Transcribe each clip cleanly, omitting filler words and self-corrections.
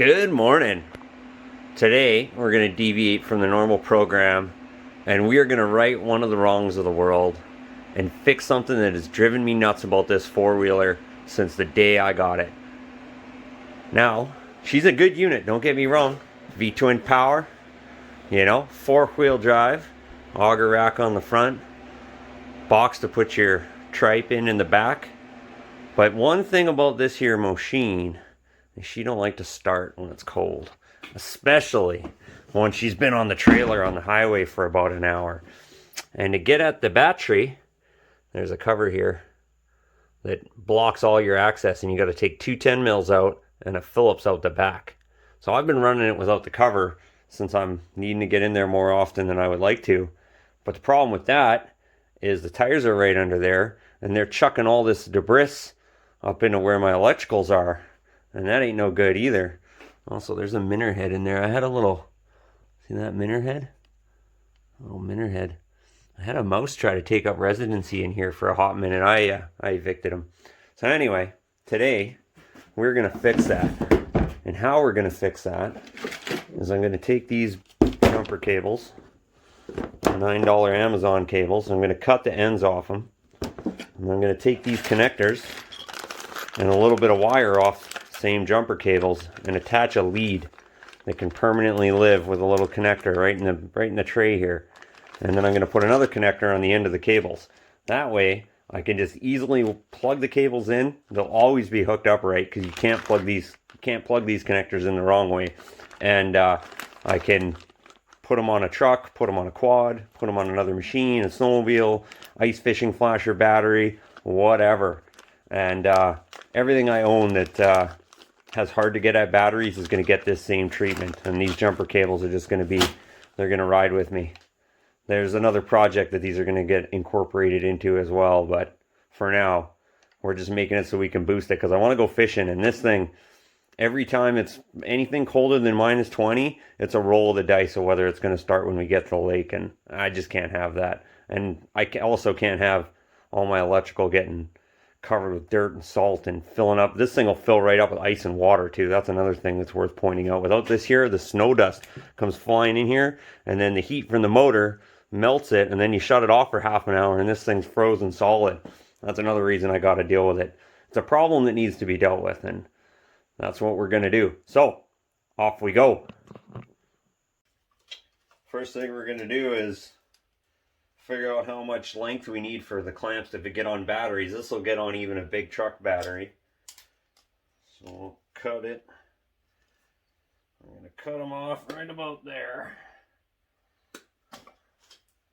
Good morning. Today we're going to deviate from the normal program and we are going to right one of the wrongs of the world and fix something that has driven me nuts about this four-wheeler since the day I got it. Now, she's a good unit, don't get me wrong. V-twin power, four-wheel drive, auger rack on the front, box to put your tripe in the back. But one thing about this here machine, she don't like to start when it's cold, especially when she's been on the trailer on the highway for about an hour. And to get at the battery, there's a cover here that blocks all your access, and you got to take two 10 mils out and a Phillips out the back. So I've been running it without the cover since I'm needing to get in there more often than I would like to. But the problem with that is the tires are right under there, and they're chucking all this debris up into where my electricals are. And that ain't no good either. Also, there's a minnow head in there. I had a little, see that minnow head? Little minnow head. I had a mouse try to take up residency in here for a hot minute. I evicted him. So anyway, today we're going to fix that. And how we're going to fix that is I'm going to take these jumper cables, $9 Amazon cables. I'm going to cut the ends off them. And I'm going to take these connectors and a little bit of wire off same jumper cables and attach a lead that can permanently live with a little connector right in the tray here. And then I'm going to put another connector on the end of the cables. That way I can just easily plug the cables in. They'll always be hooked up right, because you can't plug these connectors in the wrong way. And I can put them on a truck, put them on a quad, put them on another machine, a snowmobile, ice fishing flasher, battery, whatever. And everything I own that has hard to get at batteries is going to get this same treatment. And these jumper cables are just going to be, they're going to ride with me. There's another project that these are going to get incorporated into as well. But for now, we're just making it so we can boost it, because I want to go fishing. And this thing, every time it's anything colder than -20, it's a roll of the dice of whether it's going to start when we get to the lake. And I just can't have that. And I also can't have all my electrical getting covered with dirt and salt and filling up. This thing will fill right up with ice and water too. That's another thing that's worth pointing out. Without this here, the snow dust comes flying in here, and then the heat from the motor melts it, and then you shut it off for half an hour and this thing's frozen solid. That's another reason I got to deal with it. It's a problem that needs to be dealt with, and that's what we're going to do. So off we go. First thing we're going to do is figure out how much length we need for the clamps to get on batteries. This will get on even a big truck battery. So we'll cut it. I'm going to cut them off right about there.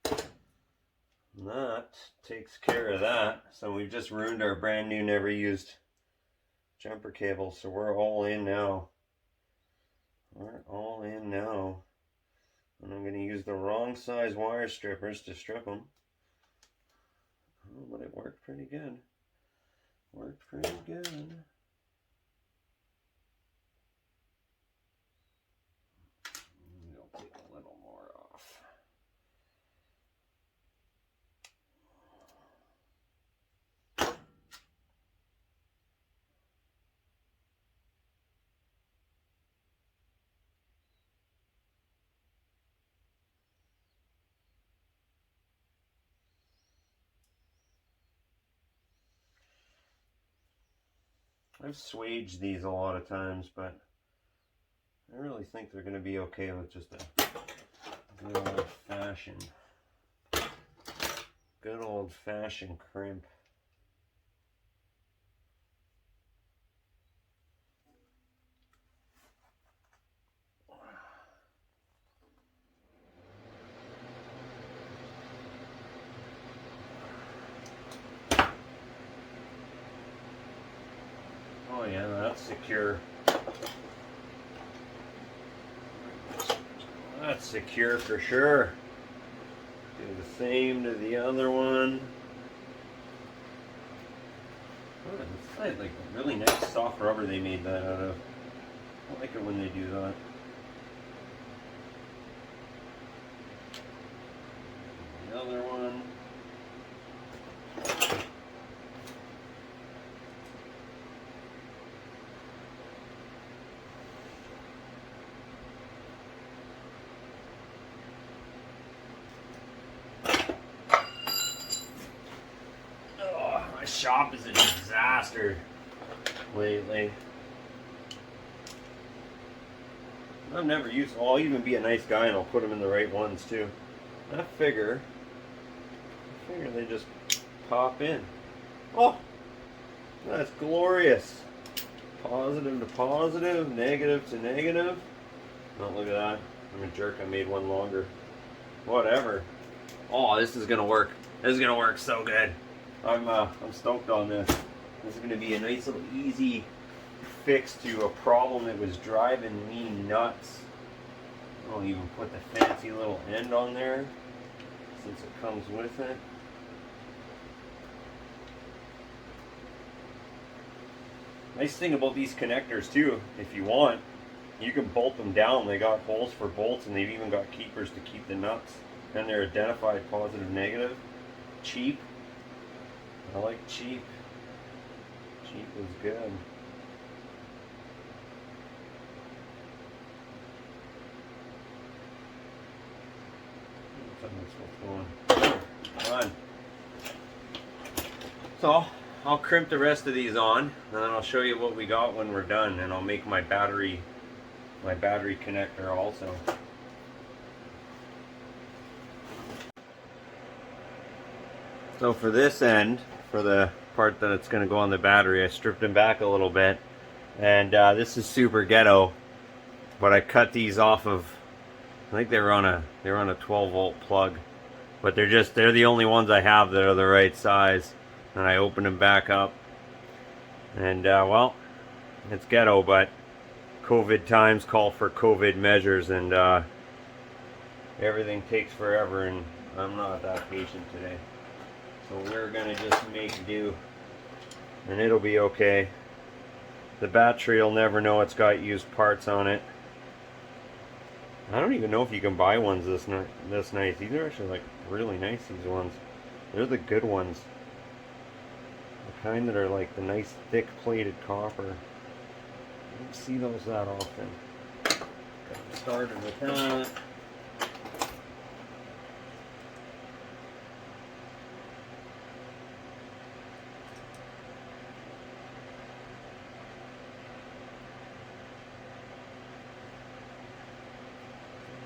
And that takes care of that. So we've just ruined our brand new, never used jumper cable. So we're all in now. We're all in now. And I'm going to use the wrong size wire strippers to strip them. Oh, but it worked pretty good. Worked pretty good. I'll take a little more off. I've swaged these a lot of times, but I really think they're going to be okay with just a good old-fashioned crimp. Oh yeah, that's secure. That's secure for sure. Do the same to the other one. Oh, it's like really nice soft rubber they made that out of. I like it when they do that. The other one. shop is a disaster lately. I've never used, I'll even be a nice guy and I'll put them in the right ones too. I figure they just pop in. Oh, that's glorious. Positive to positive, negative to negative. Oh, look at that. I'm a jerk, I made one longer. Whatever. Oh, this is gonna work. This is gonna work so good. I'm stoked on this. This is gonna be a nice little easy fix to a problem that was driving me nuts. I'll even put the fancy little end on there since it comes with it. Nice thing about these connectors too, if you want, you can bolt them down. They got holes for bolts and they've even got keepers to keep the nuts. And they're identified positive, negative. Cheap. I like cheap. Cheap is good. So I'll crimp the rest of these on, and then I'll show you what we got when we're done, and I'll make my battery connector also. So for this end, for the part that it's going to go on the battery, I stripped them back a little bit, and this is super ghetto, but I cut these off of, I think they were on a 12 volt plug, but they're the only ones I have that are the right size. And I opened them back up, and well, it's ghetto, but COVID times call for COVID measures, and everything takes forever, and I'm not that patient today. So we're gonna just make do, and it'll be okay. The battery will never know it's got used parts on it. I don't even know if you can buy ones this nice. These are actually like really nice, these ones. They're the good ones. The kind that are like the nice thick plated copper. I don't see those that often. Got started with that.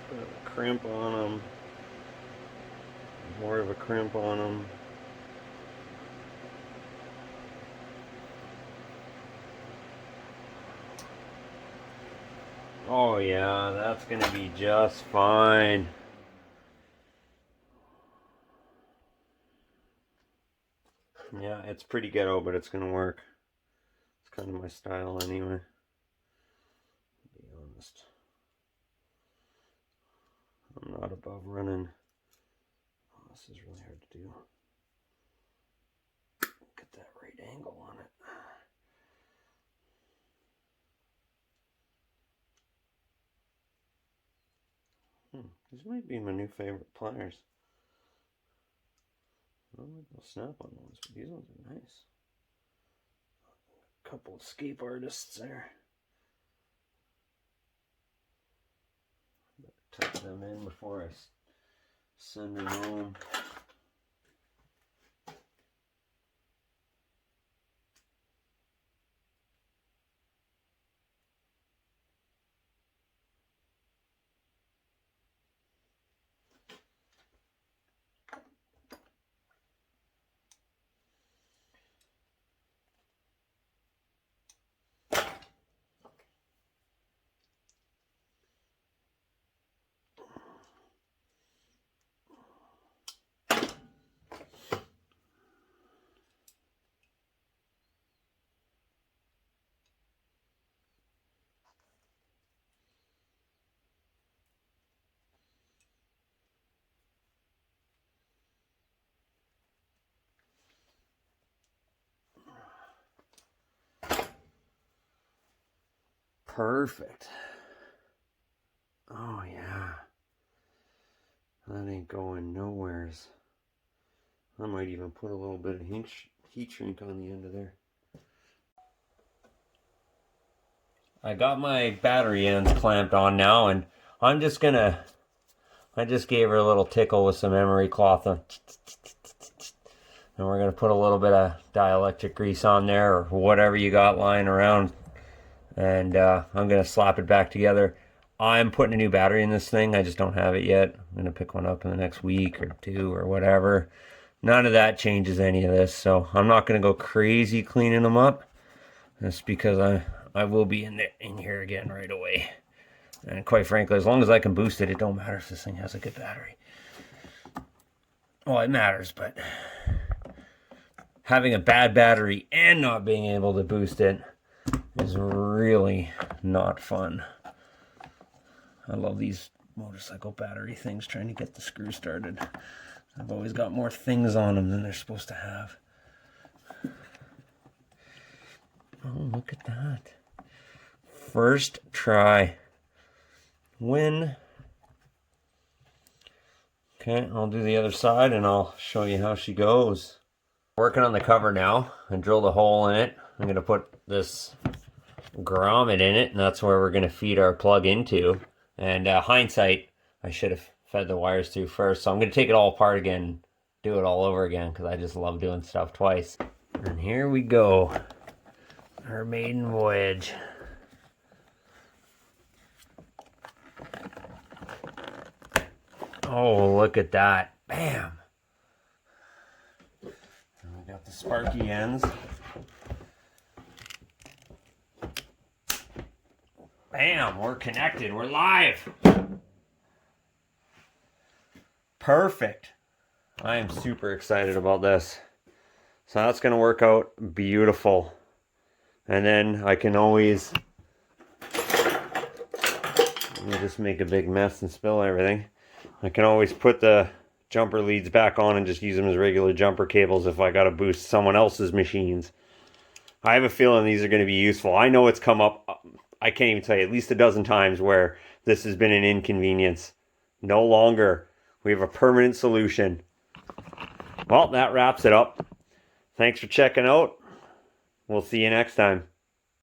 Put a crimp on them. More of a crimp on them. Oh yeah, that's gonna be just fine. Yeah, it's pretty ghetto, but it's gonna work. It's kind of my style anyway, to be honest. I'm not above running. Oh, this is really hard to do. Get that right angle on it. These might be my new favorite pliers. I don't like those snap-on ones, but these ones are nice. A couple of escape artists there. Better tuck them in before I send them home. Perfect. Oh yeah. That ain't going nowheres. I might even put a little bit of heat shrink on the end of there. I got my battery ends clamped on now, and I just gave her a little tickle with some emery cloth. And we're going to put a little bit of dielectric grease on there, or whatever you got lying around. And I'm going to slap it back together. I'm putting a new battery in this thing. I just don't have it yet. I'm going to pick one up in the next week or two or whatever. None of that changes any of this. So I'm not going to go crazy cleaning them up. That's because I will be in here again right away. And quite frankly, as long as I can boost it, it don't matter if this thing has a good battery. Well, it matters, but having a bad battery and not being able to boost it is really not fun. I love these motorcycle battery things, trying to get the screw started. I've always got more things on them than they're supposed to have. Oh, look at that. First try. Win. Okay, I'll do the other side and I'll show you how she goes. Working on the cover now. I drilled a hole in it. I'm going to put this grommet in it, and that's where we're going to feed our plug into. And hindsight, I should have fed the wires through first. So I'm going to take it all apart again, do it all over again, because I just love doing stuff twice. And here we go. Our maiden voyage. Oh, look at that. Bam. And we got the sparky ends. Bam, we're connected. We're live. Perfect. I am super excited about this. So that's going to work out beautiful. And then I can always... Let me just make a big mess and spill everything. I can always put the jumper leads back on and just use them as regular jumper cables if I got to boost someone else's machines. I have a feeling these are going to be useful. I know it's come up, I can't even tell you, at least a dozen times where this has been an inconvenience. No longer. We have a permanent solution. Well, that wraps it up. Thanks for checking out. We'll see you next time.